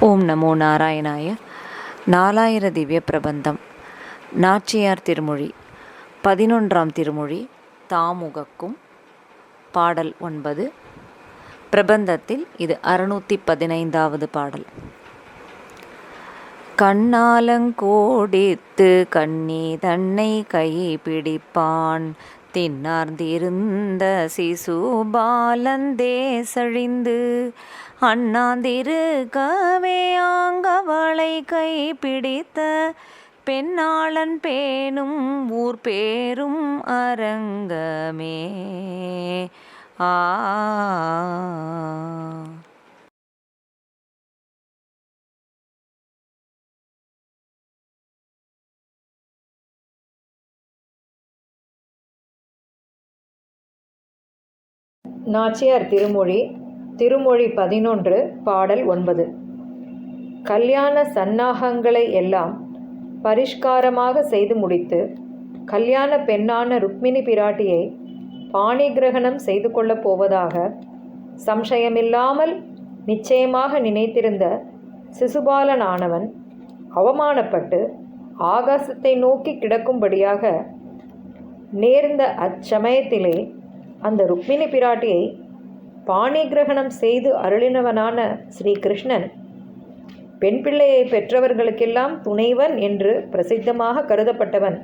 ஓம் நமோ நாராயணாய. நாலாயிர திவ்ய பிரபந்தம். நாச்சியார் திருமொழி 11ஆம் திருமொழி. தாமுகக்கும். பாடல் 9. பிரபந்தத்தில் இது 615வது பாடல். கண்ணாலங்கோடித்து கண்ணி தன்னை கை பிடிப்பான் தின்னார்ந்திருந்த சிசுபாலந்தே சழிந்து அண்ணாந்திருக்கவே ஆங்கவளை கை பிடித்த பெண்ணாளன் பேணும் ஊர் பேரும் அரங்கமே. ஆ நாச்சியார் திருமொழி. திருமொழி 11 பாடல் 9. கல்யாண சன்னாகங்களை எல்லாம் பரிஷ்காரமாக செய்து முடித்து கல்யாண பெண்ணான ருக்மிணி பிராட்டியை பாணிகிரகணம் செய்து கொள்ளப் போவதாக சம்சயமில்லாமல் நிச்சயமாக நினைத்திருந்த சிசுபாலனானவன் அவமானப்பட்டு ஆகாசத்தை நோக்கி கிடக்கும்படியாக நேர்ந்த அச்சமயத்திலே அந்த ருக்மிணி பிராட்டியை பாணிகிரகணம் செய்து அருளினவனான ஸ்ரீகிருஷ்ணன் பெண் பிள்ளையை பெற்றவர்களுக்கெல்லாம் துணைவன் என்று பிரசித்தமாக கருதப்பட்டவன்.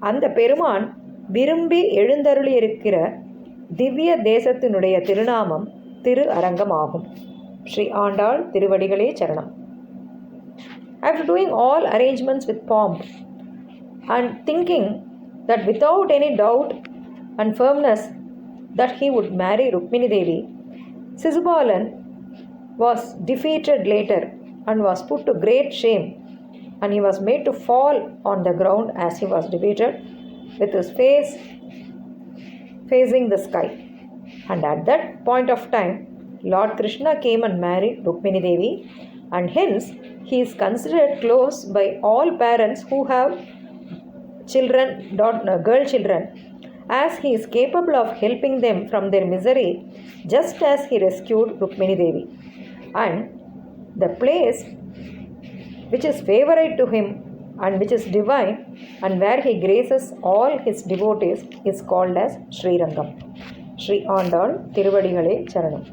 அந்த பெருமான் விரும்பி எழுந்தருளியிருக்கிற திவ்ய தேசத்தினுடைய திருநாமம் திரு அரங்கமாகும். ஸ்ரீ ஆண்டாள் திருவடிகளே சரணம். After doing all arrangements with pomp and thinking that without any doubt and firmness that he would marry Rukmini Devi, Sisubalan was defeated later and was put to great shame, and he was made to fall on the ground as he was defeated, with his face facing the sky. And at that point of time, Lord Krishna came and married Rukmini Devi, and hence he is considered close by all parents who have children, girl children, as he is capable of helping them from their misery, just as he rescued Rukmini Devi. And the place which is favorite to him and which is divine and where he graces all his devotees is called as Sri Rangam. Sri Andal Tiruvadigalai Charanam.